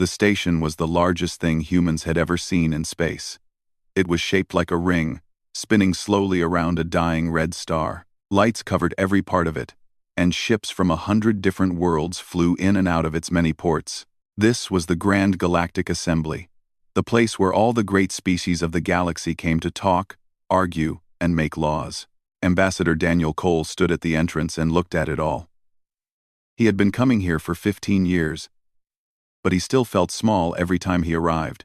The station was the largest thing humans had ever seen in space. It was shaped like a ring, spinning slowly around a dying red star. Lights covered every part of it, and ships from 100 different worlds flew in and out of its many ports. This was the Grand Galactic Assembly, the place where all the great species of the galaxy came to talk, argue, and make laws. Ambassador Daniel Cole stood at the entrance and looked at it all. He had been coming here for 15 years, but he still felt small every time he arrived.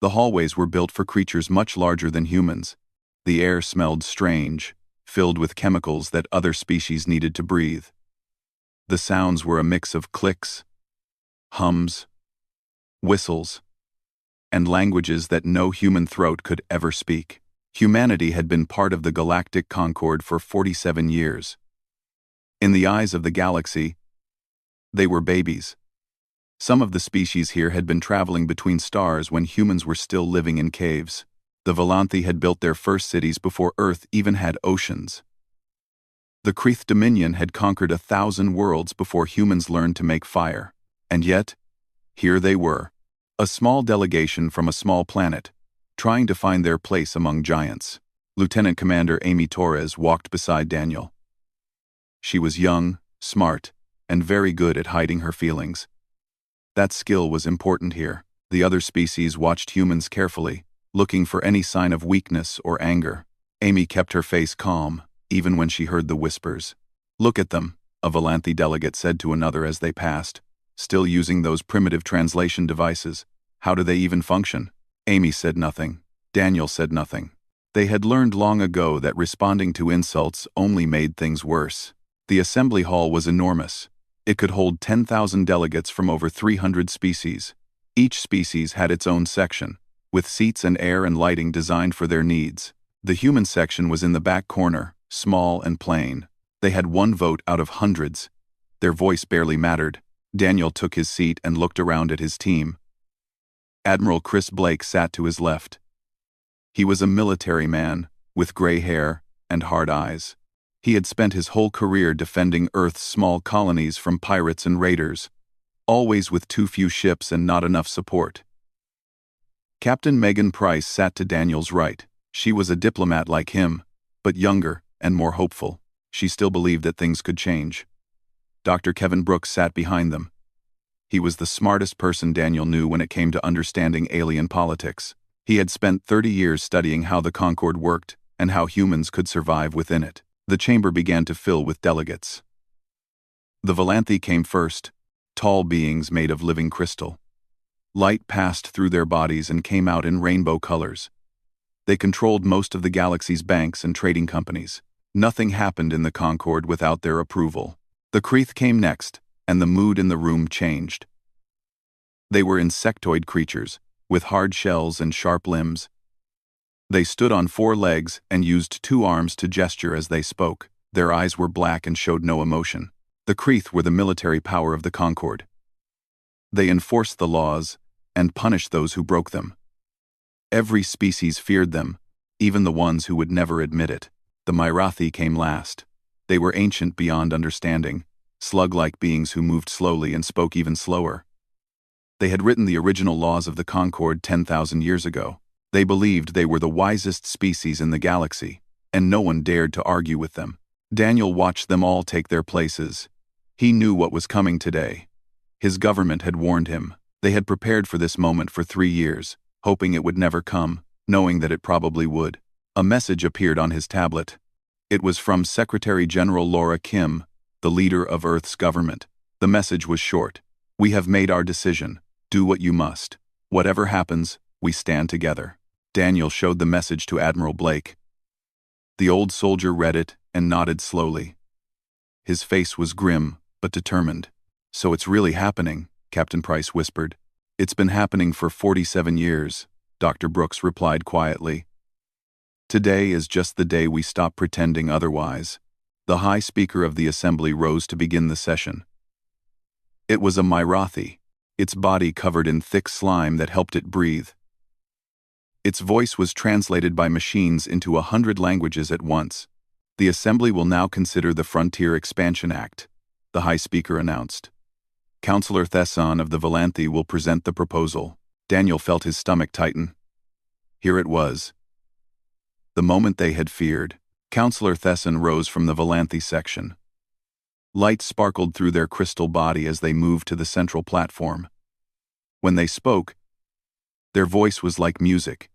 The hallways were built for creatures much larger than humans. The air smelled strange, filled with chemicals that other species needed to breathe. The sounds were a mix of clicks, hums, whistles, and languages that no human throat could ever speak. Humanity had been part of the galactic concord for 47 years. In the eyes of the galaxy, they were babies. Some of the species here had been traveling between stars when humans were still living in caves. The Volanthi had built their first cities before Earth even had oceans. The Kreeth Dominion had conquered 1,000 worlds before humans learned to make fire. And yet, here they were, a small delegation from a small planet, trying to find their place among giants. Lieutenant Commander Amy Torres walked beside Daniel. She was young, smart, and very good at hiding her feelings. That skill was important here. The other species watched humans carefully, looking for any sign of weakness or anger. Amy kept her face calm, even when she heard the whispers. "Look at them," a Volanthi delegate said to another as they passed. "Still using those primitive translation devices. How do they even function?" Amy said nothing. Daniel said nothing. They had learned long ago that responding to insults only made things worse. The assembly hall was enormous. It could hold 10,000 delegates from over 300 species. Each species had its own section, with seats and air and lighting designed for their needs. The human section was in the back corner, small and plain. They had one vote out of hundreds. Their voice barely mattered. Daniel took his seat and looked around at his team. Admiral Chris Blake sat to his left. He was a military man, with gray hair and hard eyes. He had spent his whole career defending Earth's small colonies from pirates and raiders, always with too few ships and not enough support. Captain Megan Price sat to Daniel's right. She was a diplomat like him, but younger and more hopeful. She still believed that things could change. Dr. Kevin Brooks sat behind them. He was the smartest person Daniel knew when it came to understanding alien politics. He had spent 30 years studying how the Concord worked and how humans could survive within it. The chamber began to fill with delegates. The Volanthi came first, tall beings made of living crystal. Light passed through their bodies and came out in rainbow colors. They controlled most of the galaxy's banks and trading companies. Nothing happened in the Concord without their approval. The Kreeth came next, and the mood in the room changed. They were insectoid creatures, with hard shells and sharp limbs. They stood on 4 legs and used 2 arms to gesture as they spoke. Their eyes were black and showed no emotion. The Kreeth were the military power of the Concord. They enforced the laws and punished those who broke them. Every species feared them, even the ones who would never admit it. The Myrathi came last. They were ancient beyond understanding, slug-like beings who moved slowly and spoke even slower. They had written the original laws of the Concord 10,000 years ago. They believed they were the wisest species in the galaxy, and no one dared to argue with them. Daniel watched them all take their places. He knew what was coming today. His government had warned him. They had prepared for this moment for 3 years, hoping it would never come, knowing that it probably would. A message appeared on his tablet. It was from Secretary General Laura Kim, the leader of Earth's government. The message was short. "We have made our decision. Do what you must. Whatever happens, we stand together." Daniel showed the message to Admiral Blake. The old soldier read it and nodded slowly. His face was grim, but determined. "So it's really happening," Captain Price whispered. "It's been happening for 47 years, Dr. Brooks replied quietly. "Today is just the day we stop pretending otherwise." The High Speaker of the Assembly rose to begin the session. It was a Myrathi, its body covered in thick slime that helped it breathe. Its voice was translated by machines into 100 languages at once. "The Assembly will now consider the Frontier Expansion Act," the High Speaker announced. Councillor Thesson of the Valanthi will present the proposal. Daniel felt his stomach tighten. Here it was. The moment they had feared. Councillor Thesson rose from the Valanthi section. Light sparkled through their crystal body as they moved to the central platform. When they spoke, their voice was like music,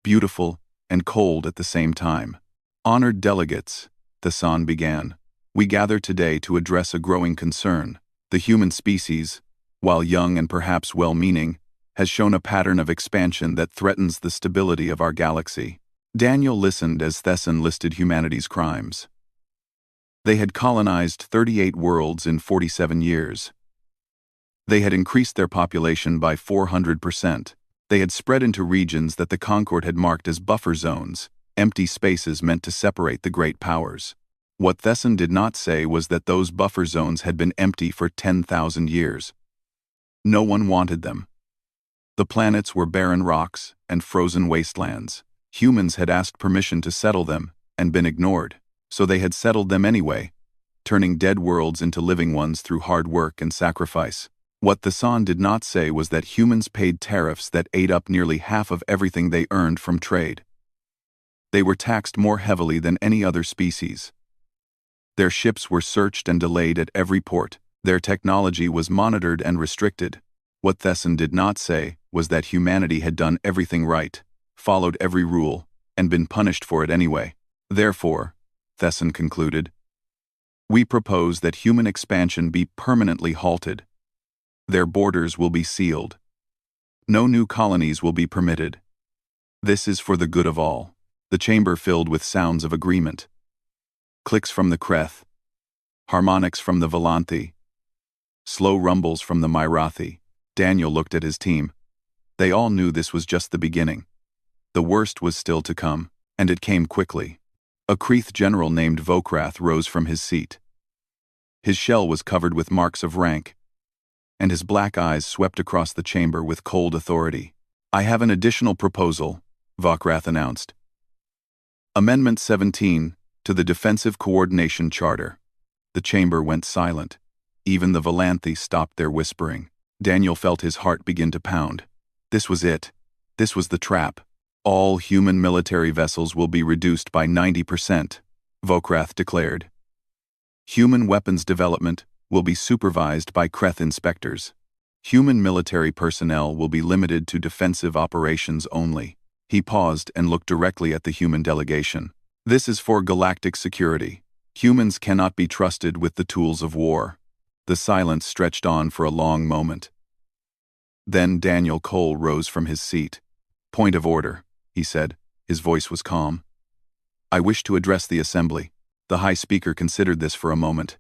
beautiful and cold at the same time. Honored delegates, Thesson began, we gather today to address a growing concern. The human species, while young and perhaps well-meaning, has shown a pattern of expansion that threatens the stability of our galaxy. Daniel listened as Thesson listed humanity's crimes. They had colonized 38 worlds in 47 years. They had increased their population by 400%. They had spread into regions that the Concord had marked as buffer zones, empty spaces meant to separate the great powers. What Thesson did not say was that those buffer zones had been empty for 10,000 years. No one wanted them. The planets were barren rocks and frozen wastelands. Humans had asked permission to settle them and been ignored, so they had settled them anyway, turning dead worlds into living ones through hard work and sacrifice. What Thesson did not say was that humans paid tariffs that ate up nearly half of everything they earned from trade. They were taxed more heavily than any other species. Their ships were searched and delayed at every port. Their technology was monitored and restricted. What Thesson did not say was that humanity had done everything right, followed every rule, and been punished for it anyway. Therefore, Thesson concluded, we propose that human expansion be permanently halted. Their borders will be sealed. No new colonies will be permitted. This is for the good of all. The chamber filled with sounds of agreement. Clicks from the Kreth, harmonics from the Valanthi, slow rumbles from the Myrathi. Daniel looked at his team. They all knew this was just the beginning. The worst was still to come, and it came quickly. A Kreeth general named Vokrath rose from his seat. His shell was covered with marks of rank, and his black eyes swept across the chamber with cold authority. I have an additional proposal, Vokrath announced. Amendment 17, to the Defensive Coordination Charter. The chamber went silent. Even the Valanthi stopped their whispering. Daniel felt his heart begin to pound. This was it. This was the trap. All human military vessels will be reduced by 90%, Vokrath declared. Human weapons development will be supervised by Kreth inspectors. Human military personnel will be limited to defensive operations only. He paused and looked directly at the human delegation. This is for galactic security. Humans cannot be trusted with the tools of war. The silence stretched on for a long moment. Then Daniel Cole rose from his seat. Point of order, he said. His voice was calm. I wish to address the assembly. The High Speaker considered this for a moment.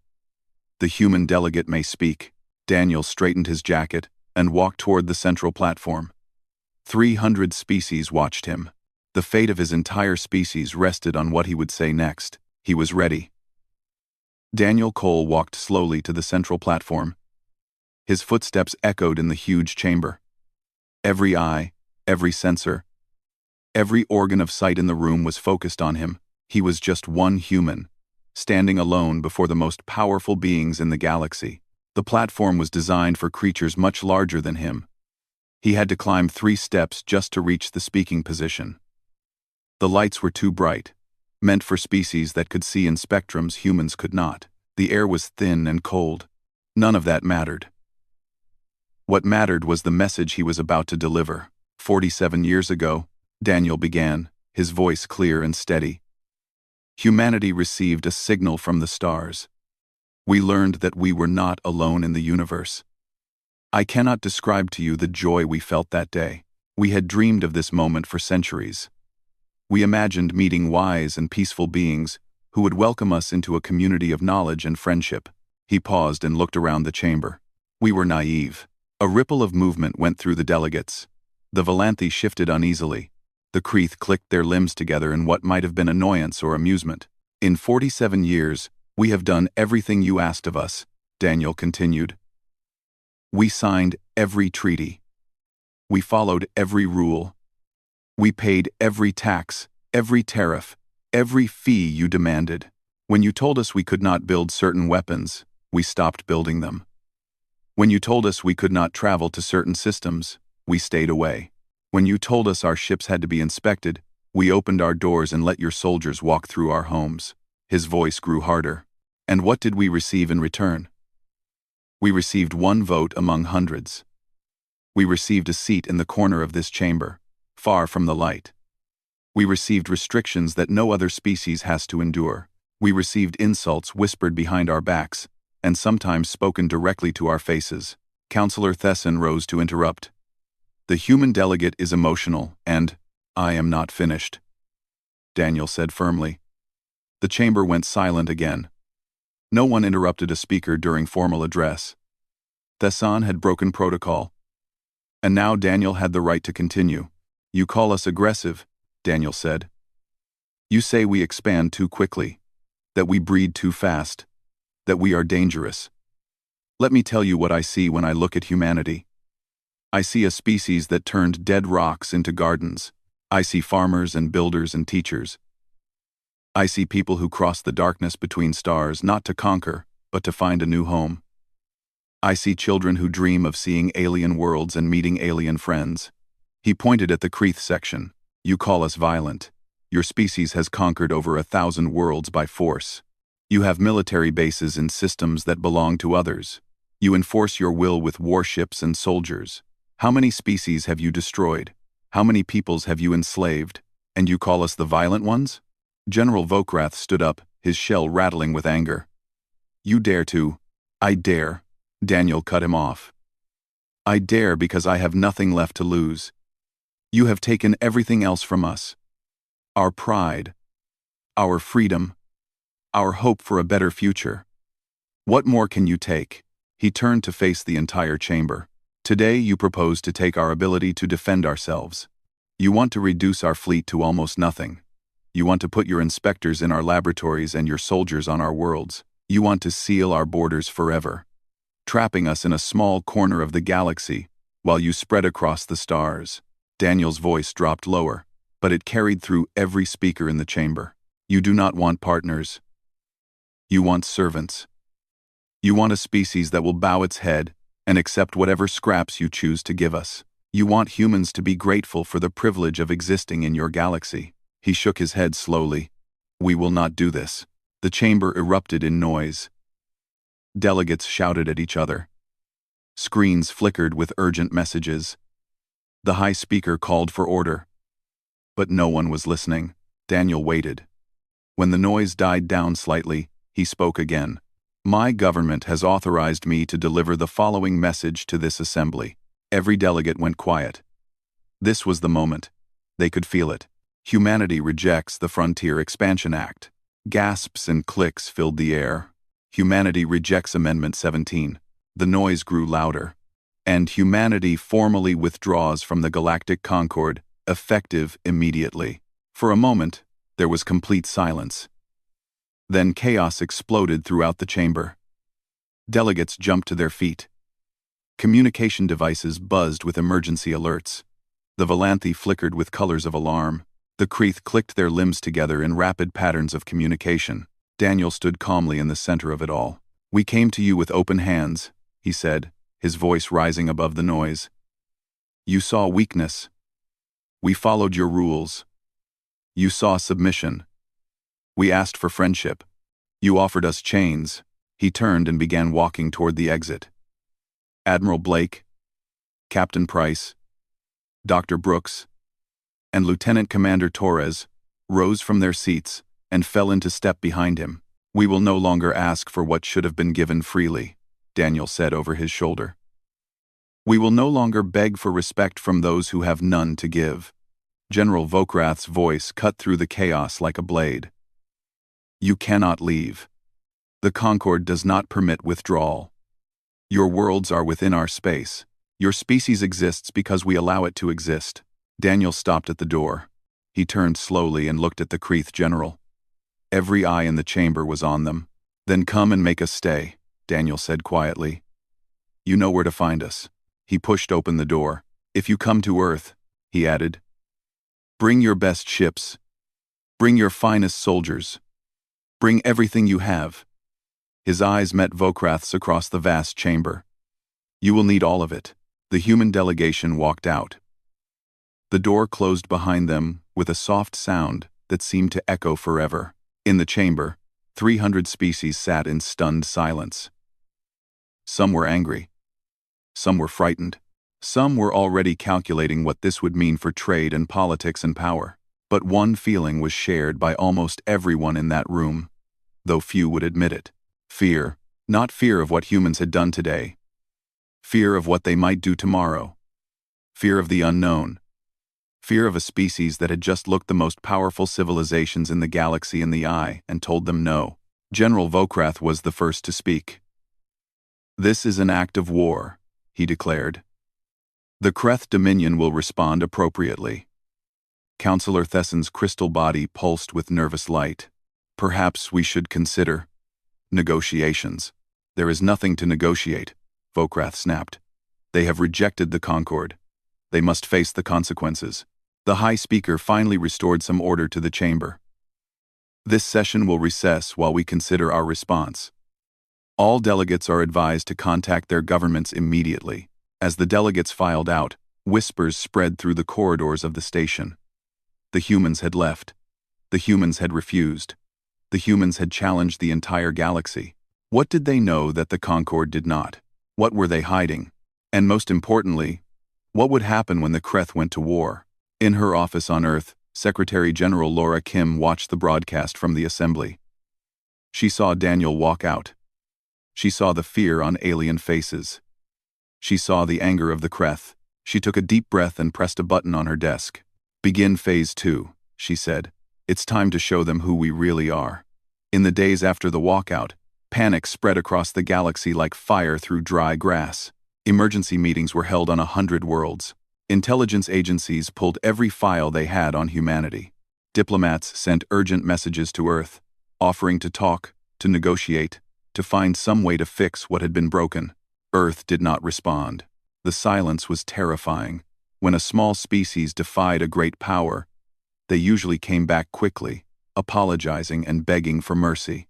The human delegate may speak. Daniel straightened his jacket and walked toward the central platform. 300 species watched him. The fate of his entire species rested on what he would say next. He was ready. Daniel Cole walked slowly to the central platform. His footsteps echoed in the huge chamber. Every eye, every sensor, every organ of sight in the room was focused on him. He was just one human, standing alone before the most powerful beings in the galaxy. The platform was designed for creatures much larger than him. He had to climb 3 steps just to reach the speaking position. The lights were too bright, meant for species that could see in spectrums humans could not. The air was thin and cold. None of that mattered. What mattered was the message he was about to deliver. 47 years ago, Daniel began, his voice clear and steady. Humanity received a signal from the stars. We learned that we were not alone in the universe. I cannot describe to you the joy we felt that day. We had dreamed of this moment for centuries. We imagined meeting wise and peaceful beings who would welcome us into a community of knowledge and friendship. He paused and looked around the chamber. We were naive. A ripple of movement went through the delegates. The Valanthi shifted uneasily. The Kreeth clicked their limbs together in what might have been annoyance or amusement. In 47 years, we have done everything you asked of us, Daniel continued. We signed every treaty. We followed every rule. We paid every tax, every tariff, every fee you demanded. When you told us we could not build certain weapons, we stopped building them. When you told us we could not travel to certain systems, we stayed away. When you told us our ships had to be inspected, we opened our doors and let your soldiers walk through our homes." His voice grew harder. "And what did we receive in return? We received one vote among hundreds. We received a seat in the corner of this chamber, far from the light. We received restrictions that no other species has to endure. We received insults whispered behind our backs, and sometimes spoken directly to our faces." Counselor Thesson rose to interrupt. "The human delegate is emotional, and I am not finished," Daniel said firmly. The chamber went silent again. No one interrupted a speaker during formal address. Thesson had broken protocol. And now Daniel had the right to continue. "You call us aggressive," Daniel said. "You say we expand too quickly, that we breed too fast, that we are dangerous. Let me tell you what I see when I look at humanity. I see a species that turned dead rocks into gardens. I see farmers and builders and teachers. I see people who cross the darkness between stars not to conquer, but to find a new home. I see children who dream of seeing alien worlds and meeting alien friends." He pointed at the Kreeth section. "You call us violent. Your species has conquered over 1,000 worlds by force. You have military bases in systems that belong to others. You enforce your will with warships and soldiers. How many species have you destroyed? How many peoples have you enslaved? And you call us the violent ones?" General Vokrath stood up, his shell rattling with anger. "You dare to—" "I dare," Daniel cut him off. "I dare because I have nothing left to lose. You have taken everything else from us. Our pride, our freedom, our hope for a better future. What more can you take?" He turned to face the entire chamber. "Today you propose to take our ability to defend ourselves. You want to reduce our fleet to almost nothing. You want to put your inspectors in our laboratories and your soldiers on our worlds. You want to seal our borders forever, trapping us in a small corner of the galaxy while you spread across the stars." Daniel's voice dropped lower, but it carried through every speaker in the chamber. "You do not want partners. You want servants. You want a species that will bow its head and accept whatever scraps you choose to give us. You want humans to be grateful for the privilege of existing in your galaxy." He shook his head slowly. "We will not do this." The chamber erupted in noise. Delegates shouted at each other. Screens flickered with urgent messages. The High Speaker called for order. But no one was listening. Daniel waited. When the noise died down slightly, he spoke again. "My government has authorized me to deliver the following message to this assembly." Every delegate went quiet. This was the moment. They could feel it. Humanity rejects the Frontier Expansion Act. Gasps and clicks filled the air. Humanity rejects Amendment 17. The noise grew louder. And humanity formally withdraws from the Galactic Concord, effective immediately. For a moment, there was complete silence. Then chaos exploded throughout the chamber. Delegates jumped to their feet. Communication devices buzzed with emergency alerts. The Volanthi flickered with colors of alarm. The Kreeth clicked their limbs together in rapid patterns of communication. Daniel stood calmly in the center of it all. "We came to you with open hands," he said, his voice rising above the noise. "You saw weakness. We followed your rules. You saw submission. We asked for friendship. You offered us chains." He turned and began walking toward the exit. Admiral Blake, Captain Price, Dr. Brooks, and Lieutenant Commander Torres rose from their seats and fell into step behind him. "We will no longer ask for what should have been given freely," Daniel said over his shoulder. "We will no longer beg for respect from those who have none to give." General Vokrath's voice cut through the chaos like a blade. "You cannot leave. The Concord does not permit withdrawal. Your worlds are within our space. Your species exists because we allow it to exist." Daniel stopped at the door. He turned slowly and looked at the Kreeth general. Every eye in the chamber was on them. "Then come and make us stay," Daniel said quietly. "You know where to find us." He pushed open the door. "If you come to Earth," he added, "bring your best ships. Bring your finest soldiers. Bring everything you have." His eyes met Vokrath's across the vast chamber. You will need all of it. The human delegation walked out. The door closed behind them with a soft sound that seemed to echo forever. In the chamber, 300 species sat in stunned silence. Some were angry. Some were frightened. Some were already calculating what this would mean for trade and politics and power. But one feeling was shared by almost everyone in that room, though few would admit it. Fear, not fear of what humans had done today. Fear of what they might do tomorrow. Fear of the unknown. Fear of a species that had just looked the most powerful civilizations in the galaxy in the eye and told them no. General Vokrath was the first to speak. "This is an act of war," he declared. "The Kreth Dominion will respond appropriately." Councillor Thesson's crystal body pulsed with nervous light. "Perhaps we should consider negotiations." "There is nothing to negotiate," Vokrath snapped. "They have rejected the Concord. They must face the consequences." The High Speaker finally restored some order to the chamber. "This session will recess while we consider our response. All delegates are advised to contact their governments immediately." As the delegates filed out, whispers spread through the corridors of the station. The humans had left. The humans had refused. The humans had challenged the entire galaxy. What did they know that the Concord did not? What were they hiding? And most importantly, what would happen when the Kreth went to war? In her office on Earth, Secretary General Laura Kim watched the broadcast from the assembly. She saw Daniel walk out. She saw the fear on alien faces. She saw the anger of the Kreth. She took a deep breath and pressed a button on her desk. "Begin Phase 2, she said. "It's time to show them who we really are." In the days after the walkout, panic spread across the galaxy like fire through dry grass. Emergency meetings were held on 100 worlds. Intelligence agencies pulled every file they had on humanity. Diplomats sent urgent messages to Earth, offering to talk, to negotiate, to find some way to fix what had been broken. Earth did not respond. The silence was terrifying. When a small species defied a great power, they usually came back quickly, apologizing and begging for mercy.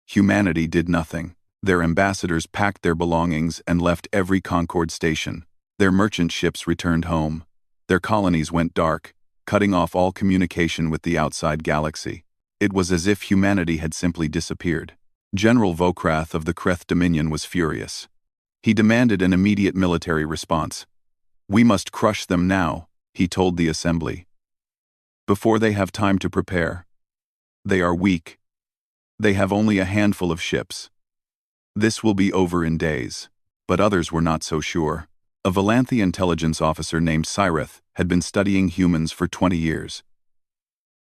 Humanity did nothing. Their ambassadors packed their belongings and left every Concord station. Their merchant ships returned home. Their colonies went dark, cutting off all communication with the outside galaxy. It was as if humanity had simply disappeared. General Vokrath of the Kreth Dominion was furious. He demanded an immediate military response. "We must crush them now," he told the assembly, "before they have time to prepare. They are weak. They have only a handful of ships. This will be over in days." But others were not so sure. A Valanthi intelligence officer named Cyrith had been studying humans for 20 years.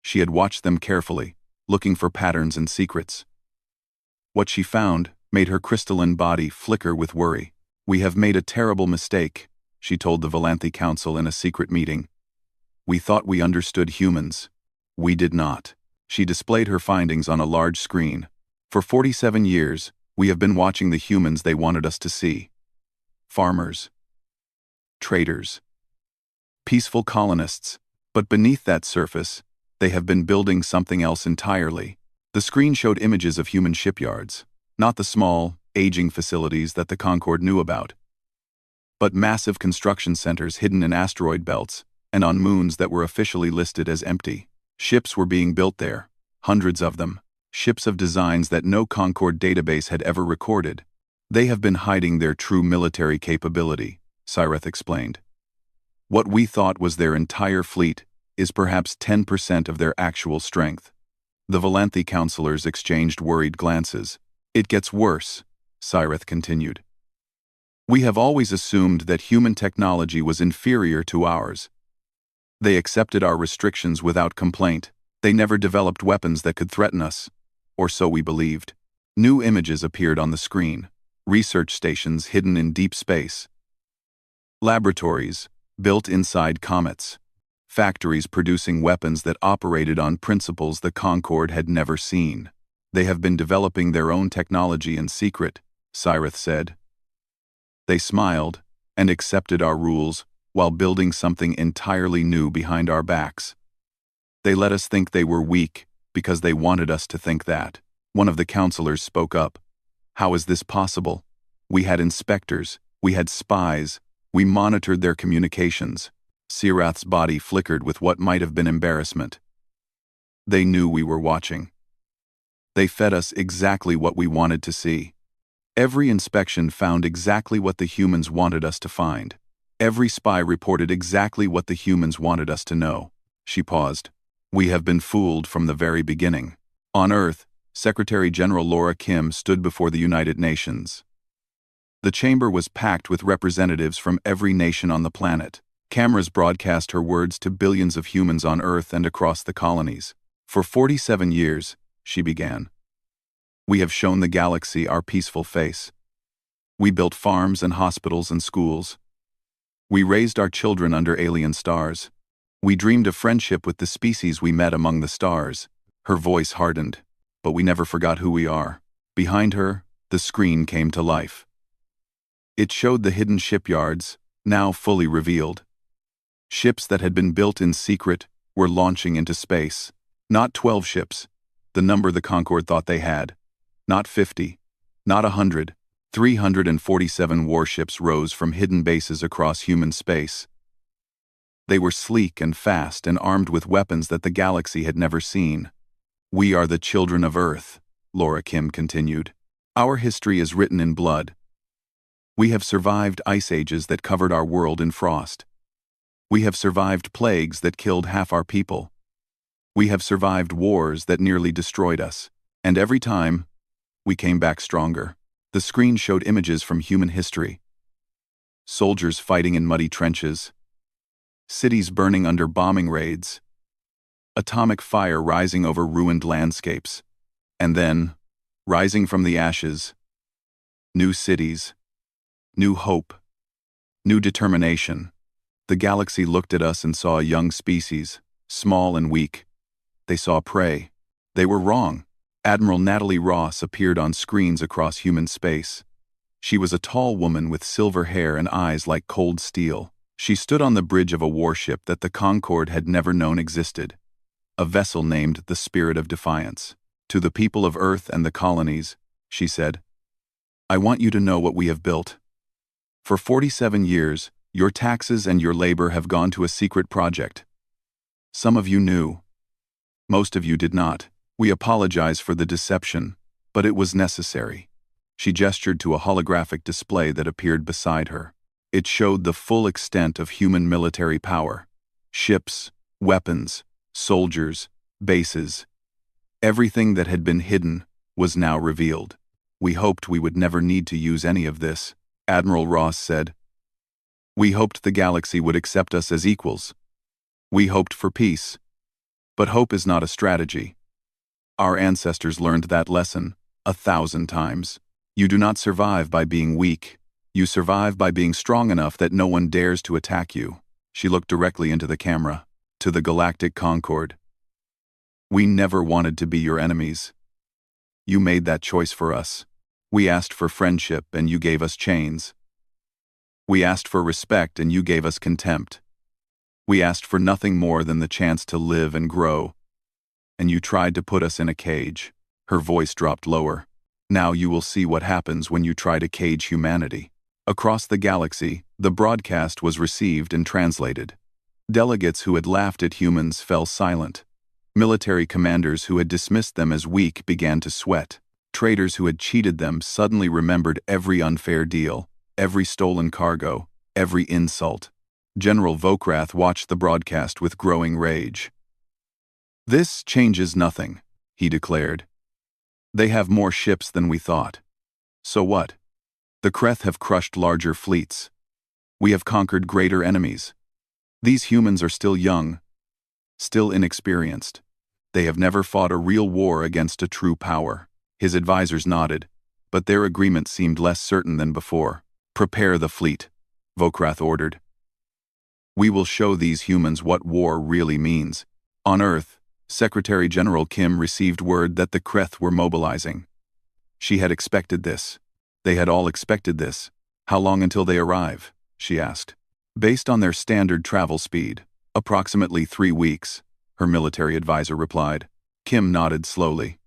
She had watched them carefully, looking for patterns and secrets. What she found made her crystalline body flicker with worry. "We have made a terrible mistake," she told the Valanthi Council in a secret meeting. "We thought we understood humans. We did not." She displayed her findings on a large screen. "For 47 years, we have been watching the humans they wanted us to see. Farmers. Traders. Peaceful colonists. But beneath that surface, they have been building something else entirely." The screen showed images of human shipyards, not the small, aging facilities that the Concord knew about, but massive construction centers hidden in asteroid belts and on moons that were officially listed as empty. Ships were being built there, hundreds of them, ships of designs that no Concord database had ever recorded. "They have been hiding their true military capability," Cyrith explained. "What we thought was their entire fleet is perhaps 10% of their actual strength." The Valanthi counselors exchanged worried glances. "It gets worse," Cyrith continued. "We have always assumed that human technology was inferior to ours. They accepted our restrictions without complaint. They never developed weapons that could threaten us, or so we believed." New images appeared on the screen. Research stations hidden in deep space. Laboratories built inside comets. Factories producing weapons that operated on principles the Concord had never seen. "They have been developing their own technology in secret," Cyrith said. "They smiled and accepted our rules while building something entirely new behind our backs. They let us think they were weak because they wanted us to think that." One of the counselors spoke up. "How is this possible? We had inspectors, We had spies. We monitored their communications. Sirath's body flickered with what might have been embarrassment. They knew we were watching. They fed us exactly what we wanted to see. Every inspection found exactly what the humans wanted us to find. Every spy reported exactly what the humans wanted us to know. She paused. We have been fooled from the very beginning. On Earth, Secretary General Laura Kim stood before the United Nations. The chamber was packed with representatives from every nation on the planet. Cameras broadcast her words to billions of humans on Earth and across the colonies. For 47 years, she began, we have shown the galaxy our peaceful face. We built farms and hospitals and schools. We raised our children under alien stars. We dreamed of friendship with the species we met among the stars. Her voice hardened, but we never forgot who we are. Behind her, the screen came to life. It showed the hidden shipyards, now fully revealed. Ships that had been built in secret were launching into space. Not 12 ships, the number the Concorde thought they had. Not 50, not 100, 347 warships rose from hidden bases across human space. They were sleek and fast and armed with weapons that the galaxy had never seen. We are the children of Earth, Laura Kim continued. Our history is written in blood. We have survived ice ages that covered our world in frost. We have survived plagues that killed half our people. We have survived wars that nearly destroyed us. And every time, we came back stronger. The screen showed images from human history. Soldiers fighting in muddy trenches. Cities burning under bombing raids. Atomic fire rising over ruined landscapes. And then, rising from the ashes, new cities, new hope, new determination. The galaxy looked at us and saw a young species, small and weak. They saw prey. They were wrong. Admiral Natalie Ross appeared on screens across human space. She was a tall woman with silver hair and eyes like cold steel. She stood on the bridge of a warship that the Concorde had never known existed. A vessel named the Spirit of Defiance. To the people of Earth and the colonies, she said, I want you to know what we have built. For 47 years, your taxes and your labor have gone to a secret project. Some of you knew. Most of you did not. We apologize for the deception, but it was necessary. She gestured to a holographic display that appeared beside her. It showed the full extent of human military power. Ships, weapons, soldiers, bases. Everything that had been hidden was now revealed. We hoped we would never need to use any of this, Admiral Ross said. We hoped the galaxy would accept us as equals. We hoped for peace. But hope is not a strategy. Our ancestors learned that lesson 1,000 times. You do not survive by being weak. You survive by being strong enough that no one dares to attack you. She looked directly into the camera, to the galactic Concorde. We never wanted to be your enemies. You made that choice for us. We asked for friendship and you gave us chains. We asked for respect and you gave us contempt. We asked for nothing more than the chance to live and grow. And you tried to put us in a cage. Her voice dropped lower. Now you will see what happens when you try to cage humanity. Across the galaxy, the broadcast was received and translated. Delegates who had laughed at humans fell silent. Military commanders who had dismissed them as weak began to sweat. Traders who had cheated them suddenly remembered every unfair deal, every stolen cargo, every insult. General Vokrath watched the broadcast with growing rage. This changes nothing, he declared. They have more ships than we thought. So what? The Kreth have crushed larger fleets. We have conquered greater enemies. These humans are still young, still inexperienced. They have never fought a real war against a true power. His advisors nodded, but their agreement seemed less certain than before. Prepare the fleet, Vokrath ordered. We will show these humans what war really means. On Earth, Secretary General Kim received word that the Kreth were mobilizing. She had expected this. They had all expected this. How long until they arrive? She asked. Based on their standard travel speed, approximately 3 weeks, her military advisor replied. Kim nodded slowly.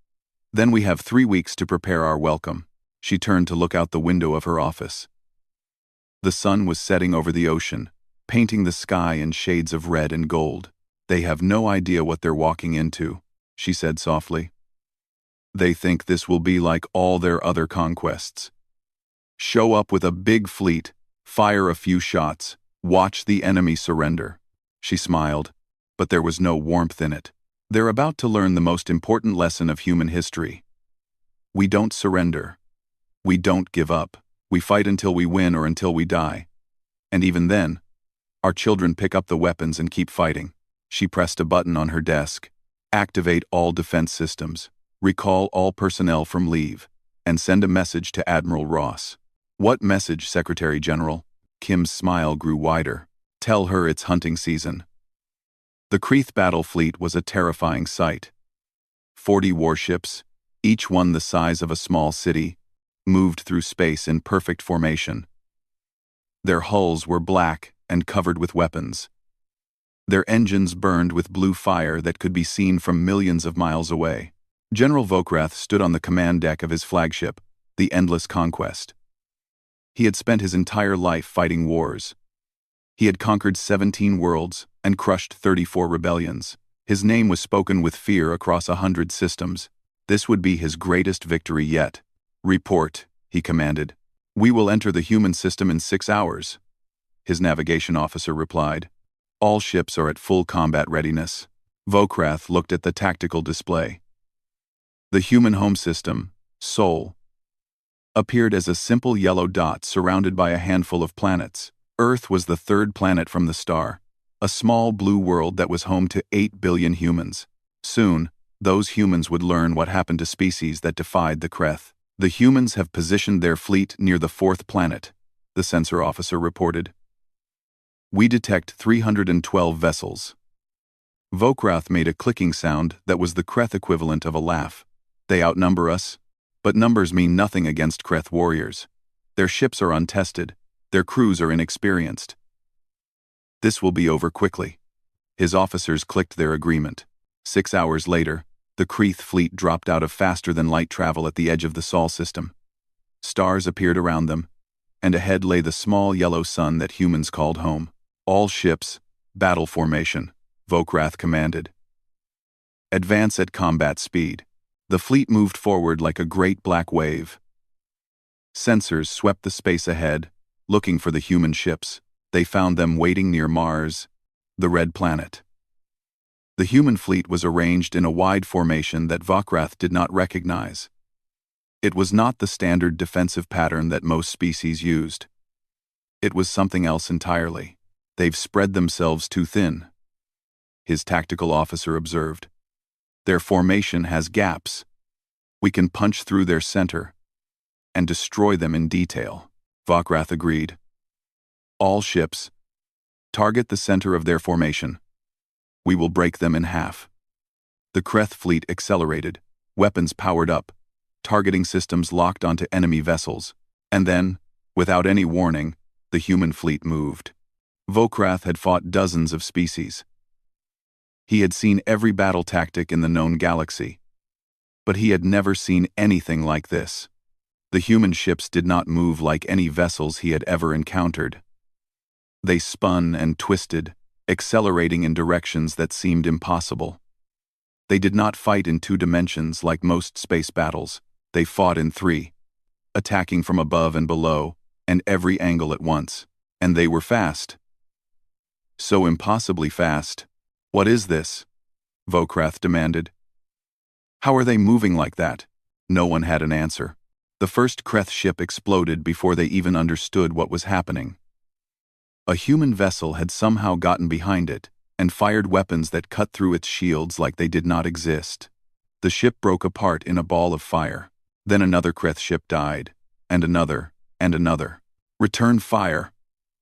Then we have 3 weeks to prepare our welcome. She turned to look out the window of her office. The sun was setting over the ocean, painting the sky in shades of red and gold. "They have no idea what they're walking into," she said softly. "They think this will be like all their other conquests. Show up with a big fleet, fire a few shots, watch the enemy surrender." She smiled, but there was no warmth in it. "They're about to learn the most important lesson of human history. We don't surrender. We don't give up. We fight until we win or until we die. And even then, our children pick up the weapons and keep fighting." She pressed a button on her desk. "Activate all defense systems. Recall all personnel from leave. And send a message to Admiral Ross." "What message, Secretary General?" Kim's smile grew wider. "Tell her it's hunting season." The Kreeth battle fleet was a terrifying sight. 40 warships, each one the size of a small city, moved through space in perfect formation. Their hulls were black and covered with weapons. Their engines burned with blue fire that could be seen from millions of miles away. General Vokrath stood on the command deck of his flagship, the Endless Conquest. He had spent his entire life fighting wars. He had conquered 17 worlds and crushed 34 rebellions. His name was spoken with fear across 100 systems. This would be his greatest victory yet. "Report," he commanded. "We will enter the human system in 6 hours." His navigation officer replied. "All ships are at full combat readiness." Vokrath looked at the tactical display. The human home system, Sol, appeared as a simple yellow dot surrounded by a handful of planets. Earth was the third planet from the star, a small blue world that was home to 8 billion humans. Soon, those humans would learn what happened to species that defied the Kreeth. "The humans have positioned their fleet near the 4th planet," the sensor officer reported. "We detect 312 vessels." Vokrath made a clicking sound that was the Kreeth equivalent of a laugh. "They outnumber us, but numbers mean nothing against Kreeth warriors. Their ships are untested, their crews are inexperienced. This will be over quickly." His officers clicked their agreement. 6 hours later, the Kreeth fleet dropped out of faster-than-light travel at the edge of the Sol system. Stars appeared around them, and ahead lay the small yellow sun that humans called home. "All ships, battle formation," Vokrath commanded. "Advance at combat speed." The fleet moved forward like a great black wave. Sensors swept the space ahead, looking for the human ships. They found them waiting near Mars, the red planet. The human fleet was arranged in a wide formation that Vokrath did not recognize. It was not the standard defensive pattern that most species used. It was something else entirely. "They've spread themselves too thin," his tactical officer observed. "Their formation has gaps. We can punch through their center and destroy them in detail." Vokrath agreed. "All ships, target the center of their formation. We will break them in half." The Kreeth fleet accelerated, weapons powered up, targeting systems locked onto enemy vessels. And then, without any warning, the human fleet moved. Vokrath had fought dozens of species. He had seen every battle tactic in the known galaxy. But he had never seen anything like this. The human ships did not move like any vessels he had ever encountered. They spun and twisted, accelerating in directions that seemed impossible. They did not fight in 2 dimensions like most space battles. They fought in 3, attacking from above and below, and every angle at once. And they were fast. So impossibly fast. "What is this?" Vokrath demanded. "How are they moving like that?" No one had an answer. The first Kreeth ship exploded before they even understood what was happening. A human vessel had somehow gotten behind it and fired weapons that cut through its shields like they did not exist. The ship broke apart in a ball of fire. Then another Kreeth ship died, and another, and another. "Return fire!"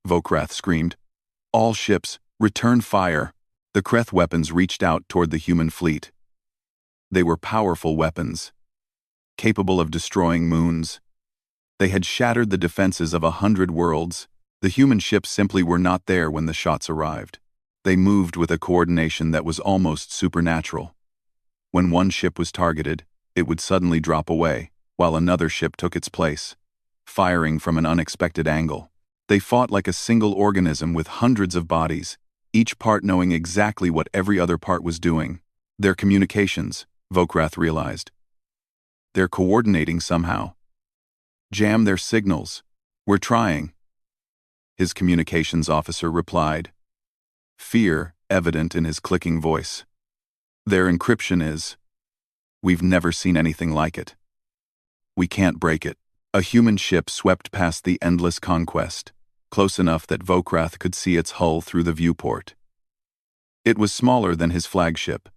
Vokrath screamed. "All ships, return fire!" The Kreeth weapons reached out toward the human fleet. They were powerful weapons, capable of destroying moons. They had shattered the defenses of 100 worlds. The human ships simply were not there when the shots arrived. They moved with a coordination that was almost supernatural. When one ship was targeted, it would suddenly drop away, while another ship took its place, firing from an unexpected angle. They fought like a single organism with hundreds of bodies, each part knowing exactly what every other part was doing. Their communications, Vokrath realized. They're coordinating somehow. Jam their signals. We're trying. His communications officer replied, fear evident in his clicking voice. Their encryption is, we've never seen anything like it. We can't break it. A human ship swept past the endless conquest, close enough that Vokrath could see its hull through the viewport. It was smaller than his flagship,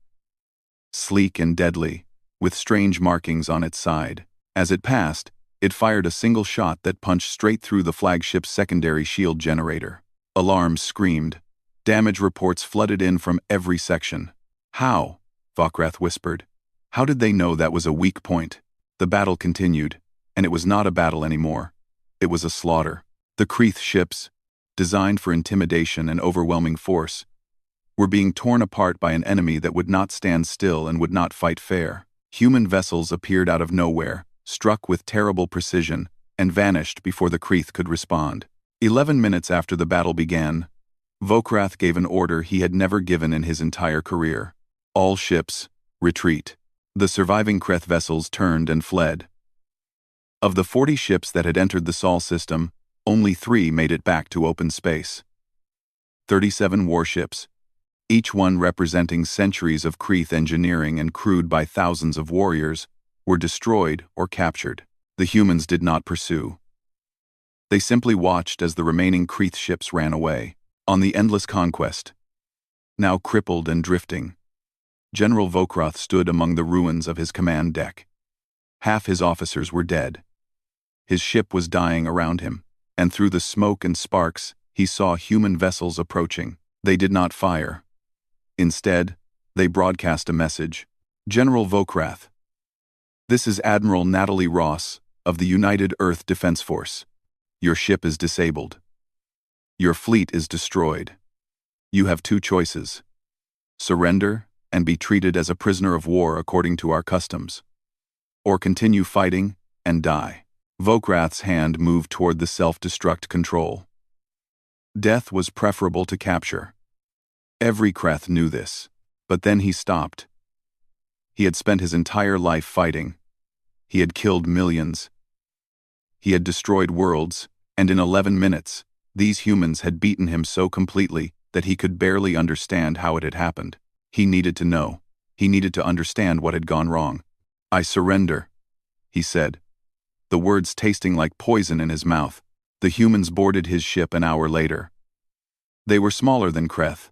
sleek and deadly, with strange markings on its side. As it passed, it fired a single shot that punched straight through the flagship's secondary shield generator. Alarms screamed. Damage reports flooded in from every section. How? Vokrath whispered. How did they know that was a weak point? The battle continued, and it was not a battle anymore. It was a slaughter. The Kreeth ships, designed for intimidation and overwhelming force, were being torn apart by an enemy that would not stand still and would not fight fair. Human vessels appeared out of nowhere, struck with terrible precision, and vanished before the Kreeth could respond. 11 minutes after the battle began, Vokrath gave an order he had never given in his entire career. All ships, retreat. The surviving Kreeth vessels turned and fled. Of the 40 ships that had entered the Sol system, only 3 made it back to open space. 37 warships, each one representing centuries of Kreeth engineering and crewed by thousands of warriors, were destroyed or captured. The humans did not pursue. They simply watched as the remaining Kreeth ships ran away. On the endless conquest, now crippled and drifting, General Vokrath stood among the ruins of his command deck. Half his officers were dead. His ship was dying around him, and through the smoke and sparks, he saw human vessels approaching. They did not fire. Instead, they broadcast a message. General Vokrath, this is Admiral Natalie Ross of the United Earth Defense Force. Your ship is disabled. Your fleet is destroyed. You have 2 choices. Surrender and be treated as a prisoner of war according to our customs, or continue fighting and die. Vokrath's hand moved toward the self-destruct control. Death was preferable to capture. Every Kreeth knew this, but then he stopped. He had spent his entire life fighting. He had killed millions. He had destroyed worlds, and in 11 minutes, these humans had beaten him so completely that he could barely understand how it had happened. He needed to know. He needed to understand what had gone wrong. I surrender, he said, the words tasting like poison in his mouth. The humans boarded his ship an hour later. They were smaller than Kreeth,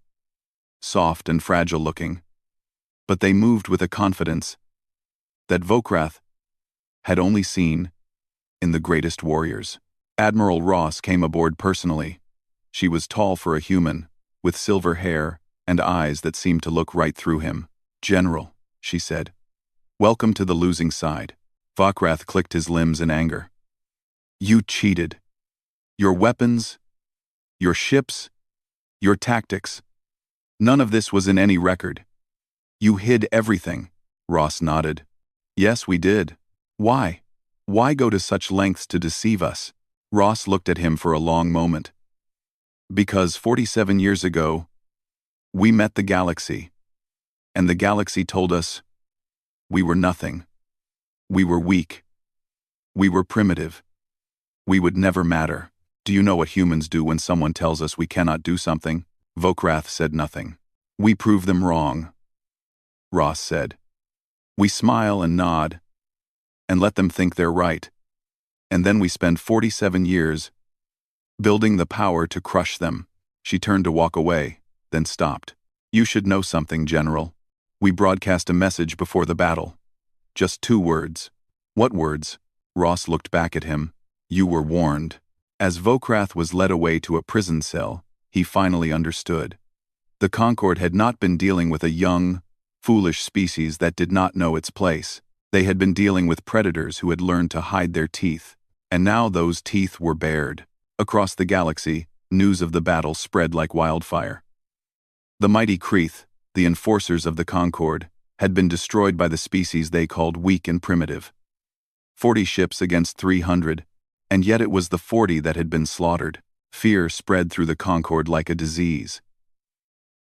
soft and fragile looking, but they moved with a confidence that Vokrath had only seen in the greatest warriors. Admiral Ross came aboard personally. She was tall for a human, with silver hair and eyes that seemed to look right through him. General, she said, welcome to the losing side. Vokrath clicked his limbs in anger. You cheated. Your weapons, your ships, your tactics. None of this was in any record. You hid everything. Ross nodded. Yes, we did. Why? Why go to such lengths to deceive us? Ross looked at him for a long moment. Because 47 years ago, we met the galaxy, and the galaxy told us we were nothing. We were weak. We were primitive. We would never matter. Do you know what humans do when someone tells us we cannot do something? Vokrath said nothing. We prove them wrong, Ross said. We smile and nod, and let them think they're right. And then we spend 47 years building the power to crush them. She turned to walk away, then stopped. You should know something, General. We broadcast a message before the battle. Just 2 words. What words? Ross looked back at him. You were warned. As Vokrath was led away to a prison cell, he finally understood. The Concord had not been dealing with a young, foolish species that did not know its place. They had been dealing with predators who had learned to hide their teeth, and now those teeth were bared. Across the galaxy, news of the battle spread like wildfire. The mighty Kreeth, the enforcers of the Concord, had been destroyed by the species they called weak and primitive. 40 ships against 300, and yet it was the 40 that had been slaughtered. Fear spread through the Concord like a disease.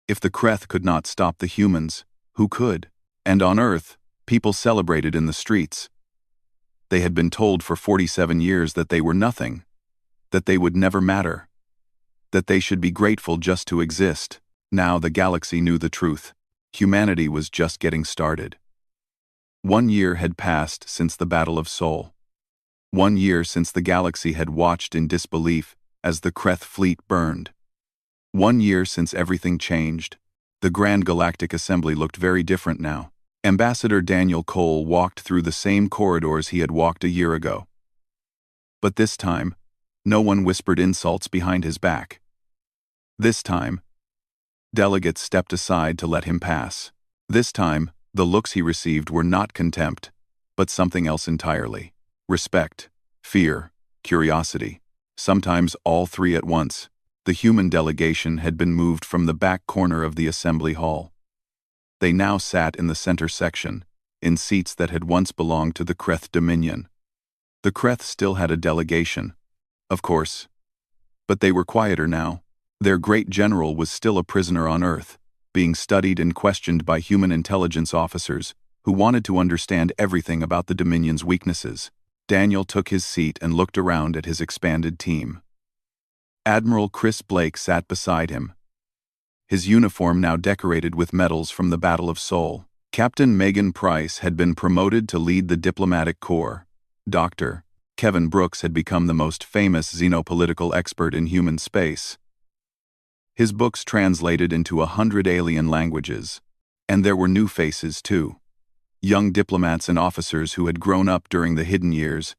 If the Kreth could not stop the humans, who could? And on Earth, people celebrated in the streets. They had been told for 47 years that they were nothing, that they would never matter, that they should be grateful just to exist. Now the galaxy knew the truth. Humanity was just getting started. 1 year had passed since the Battle of Sol. 1 year since the galaxy had watched in disbelief as the Kreth fleet burned. 1 year since everything changed. The Grand Galactic Assembly looked very different now. Ambassador Daniel Cole walked through the same corridors he had walked a year ago. But this time, no one whispered insults behind his back. This time, delegates stepped aside to let him pass. This time, the looks he received were not contempt, but something else entirely. Respect, fear, curiosity, sometimes all three at once. The human delegation had been moved from the back corner of the assembly hall. They now sat in the center section, in seats that had once belonged to the Kreth Dominion. The Kreth still had a delegation, of course, but they were quieter now. Their great general was still a prisoner on Earth, being studied and questioned by human intelligence officers who wanted to understand everything about the Dominion's weaknesses. Daniel took his seat and looked around at his expanded team. Admiral Chris Blake sat beside him, his uniform now decorated with medals from the Battle of Sol. Captain Megan Price had been promoted to lead the diplomatic corps. Dr. Kevin Brooks had become the most famous xenopolitical expert in human space. His books translated into 100 alien languages. And there were new faces, too. Young diplomats and officers who had grown up during the hidden years,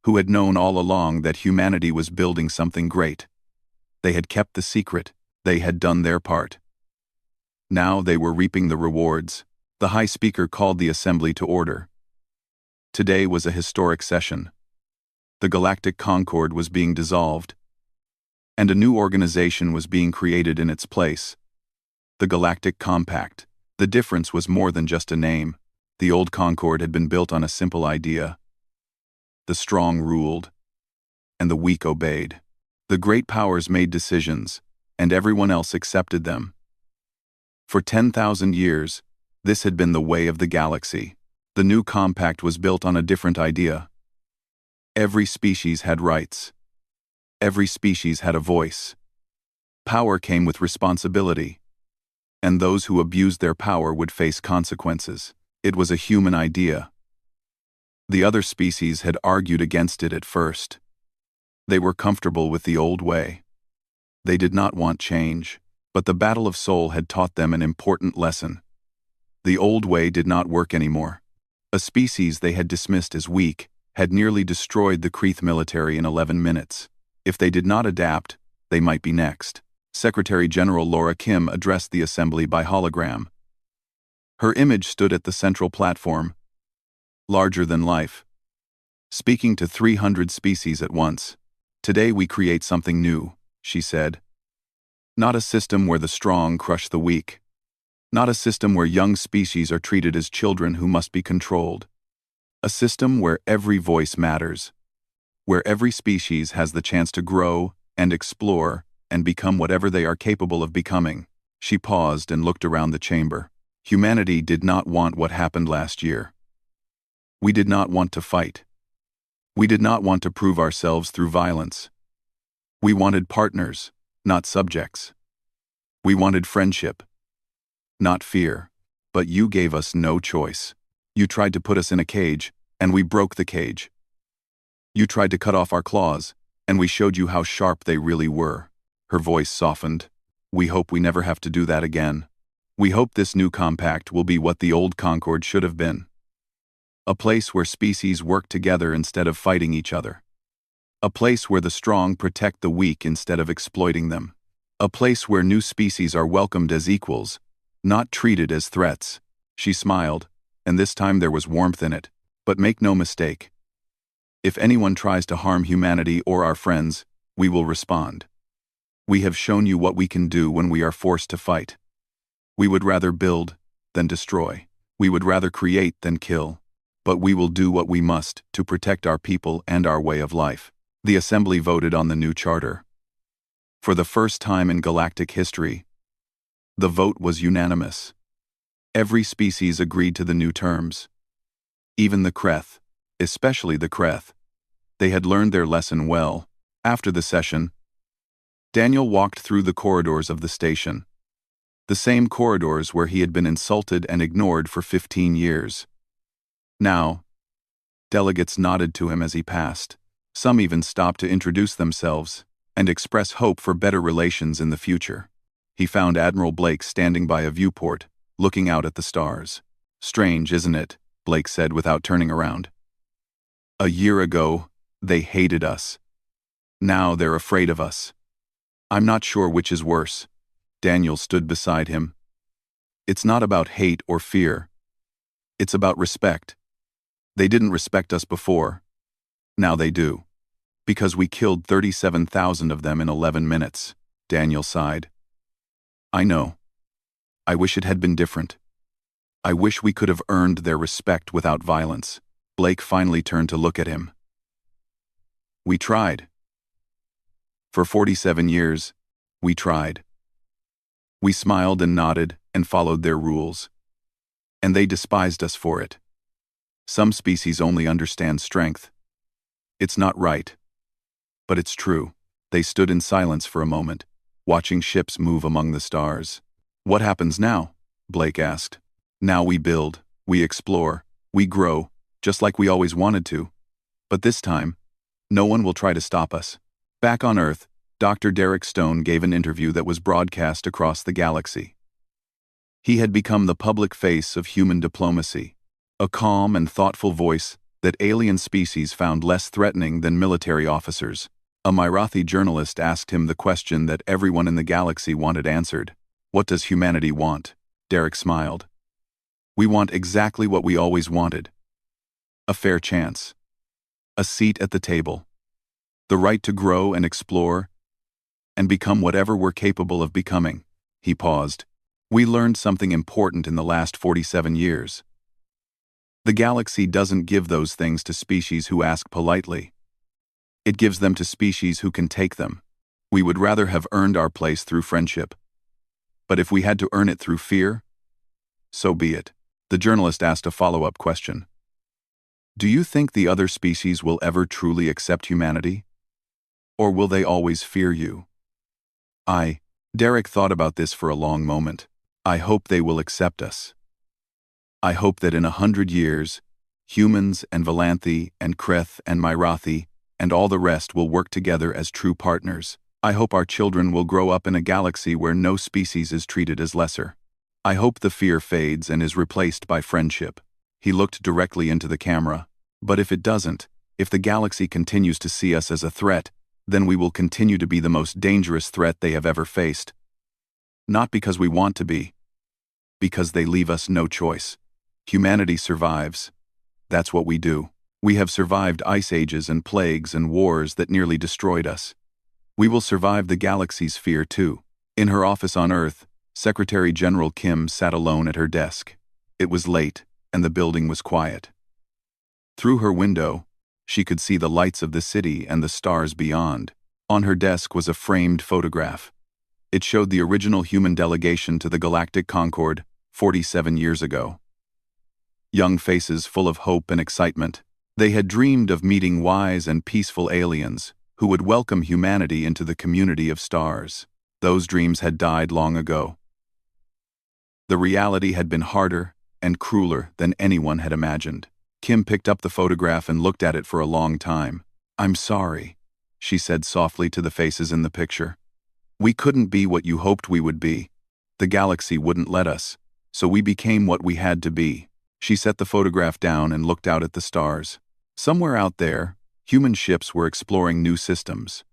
who had known all along that humanity was building something great. They had kept the secret. They had done their part. Now they were reaping the rewards. The High Speaker called the assembly to order. Today was a historic session. The Galactic Concord was being dissolved, and a new organization was being created in its place. The Galactic Compact. The difference was more than just a name. The old Concord had been built on a simple idea. The strong ruled, and the weak obeyed. The great powers made decisions, and everyone else accepted them. For 10,000 years, this had been the way of the galaxy. The new compact was built on a different idea. Every species had rights. Every species had a voice. Power came with responsibility, and those who abused their power would face consequences. It was a human idea. The other species had argued against it at first. They were comfortable with the old way. They did not want change, but the Battle of Sol had taught them an important lesson. The old way did not work anymore. A species they had dismissed as weak had nearly destroyed the Kreth military in 11 minutes. If they did not adapt, they might be next. Secretary General Laura Kim addressed the assembly by hologram. Her image stood at the central platform, larger than life, speaking to 300 species at once. Today we create something new, she said. Not a system where the strong crush the weak. Not a system where young species are treated as children who must be controlled. A system where every voice matters. Where every species has the chance to grow and explore and become whatever they are capable of becoming. She paused and looked around the chamber. Humanity did not want what happened last year. We did not want to fight. We did not want to prove ourselves through violence. We wanted partners, not subjects. We wanted friendship, not fear. But you gave us no choice. You tried to put us in a cage, and we broke the cage. You tried to cut off our claws, and we showed you how sharp they really were. Her voice softened. We hope we never have to do that again. We hope this new compact will be what the old Concord should have been. A place where species work together instead of fighting each other. A place where the strong protect the weak instead of exploiting them. A place where new species are welcomed as equals, not treated as threats. She smiled, and this time there was warmth in it. But make no mistake. If anyone tries to harm humanity or our friends, we will respond. We have shown you what we can do when we are forced to fight. We would rather build than destroy. We would rather create than kill. But we will do what we must to protect our people and our way of life. The assembly voted on the new charter. For the first time in galactic history, the vote was unanimous. Every species agreed to the new terms. Even the Kreth, especially the Kreth. They had learned their lesson well. After the session, Daniel walked through the corridors of the station. The same corridors where he had been insulted and ignored for 15 years. Now, delegates nodded to him as he passed. Some even stopped to introduce themselves and express hope for better relations in the future. He found Admiral Blake standing by a viewport, looking out at the stars. "Strange, isn't it?" Blake said without turning around. "A year ago, they hated us. Now they're afraid of us. I'm not sure which is worse." Daniel stood beside him. "It's not about hate or fear. It's about respect. They didn't respect us before. Now they do. Because we killed 37,000 of them in 11 minutes, Daniel sighed. "I know. I wish it had been different. I wish we could have earned their respect without violence." Blake finally turned to look at him. "We tried. For 47 years, we tried. We smiled and nodded and followed their rules. And they despised us for it. Some species only understand strength. It's not right. But it's true." They stood in silence for a moment, watching ships move among the stars. "What happens now?" Blake asked. "Now we build, we explore, we grow, just like we always wanted to. But this time, no one will try to stop us." Back on Earth, Dr. Derek Stone gave an interview that was broadcast across the galaxy. He had become the public face of human diplomacy, a calm and thoughtful voice that alien species found less threatening than military officers. A Mirathi journalist asked him the question that everyone in the galaxy wanted answered. "What does humanity want?" Derek smiled. "We want exactly what we always wanted. A fair chance. A seat at the table. The right to grow and explore and become whatever we're capable of becoming." He paused. "We learned something important in the last 47 years. The galaxy doesn't give those things to species who ask politely. It gives them to species who can take them. We would rather have earned our place through friendship. But if we had to earn it through fear, so be it." The journalist asked a follow-up question. "Do you think the other species will ever truly accept humanity? Or will they always fear you?" Derek thought about this for a long moment. "I hope they will accept us. I hope that in 100 years, humans and Valanthi and Kreth and Mirathi and all the rest will work together as true partners. I hope our children will grow up in a galaxy where no species is treated as lesser. I hope the fear fades and is replaced by friendship." He looked directly into the camera. "But if it doesn't, if the galaxy continues to see us as a threat, then we will continue to be the most dangerous threat they have ever faced. Not because we want to be. Because they leave us no choice. Humanity survives. That's what we do. We have survived ice ages and plagues and wars that nearly destroyed us. We will survive the galaxy's fear too." In her office on Earth, Secretary General Kim sat alone at her desk. It was late, and the building was quiet. Through her window, she could see the lights of the city and the stars beyond. On her desk was a framed photograph. It showed the original human delegation to the Galactic Concord 47 years ago. Young faces full of hope and excitement. They had dreamed of meeting wise and peaceful aliens who would welcome humanity into the community of stars. Those dreams had died long ago. The reality had been harder and crueler than anyone had imagined. Kim picked up the photograph and looked at it for a long time. "I'm sorry," she said softly to the faces in the picture. "We couldn't be what you hoped we would be. The galaxy wouldn't let us, so we became what we had to be." She set the photograph down and looked out at the stars. Somewhere out there, human ships were exploring new systems.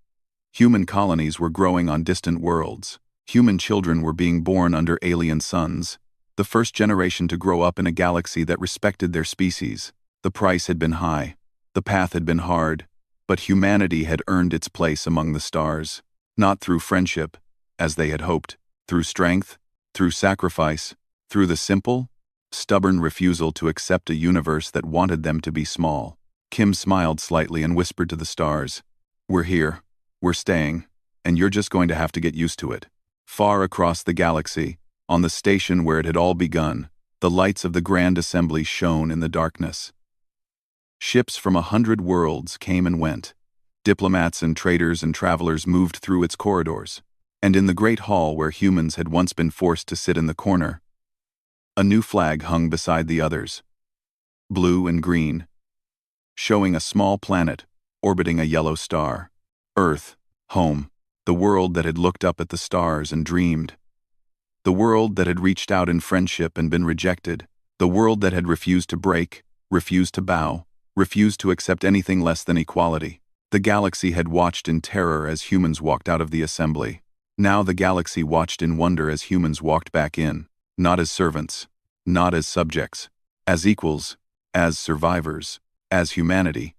Human colonies were growing on distant worlds. Human children were being born under alien suns, the first generation to grow up in a galaxy that respected their species. The price had been high, the path had been hard, but humanity had earned its place among the stars, not through friendship, as they had hoped, through strength, through sacrifice, through the simple, stubborn refusal to accept a universe that wanted them to be small. Kim smiled slightly and whispered to the stars, "We're here. We're staying. and you're just going to have to get used to it. Far across the galaxy, on the station where it had all begun, the lights of the Grand Assembly shone in the darkness. Ships from 100 worlds came and went. Diplomats and traders and travelers moved through its corridors. And in the great hall where humans had once been forced to sit in the corner, a new flag hung beside the others, blue and green, showing a small planet orbiting a yellow star. Earth, home, the world that had looked up at the stars and dreamed. The world that had reached out in friendship and been rejected. The world that had refused to break, refused to bow, refused to accept anything less than equality. The galaxy had watched in terror as humans walked out of the assembly. Now the galaxy watched in wonder as humans walked back in, not as servants, not as subjects, as equals, as survivors, as humanity.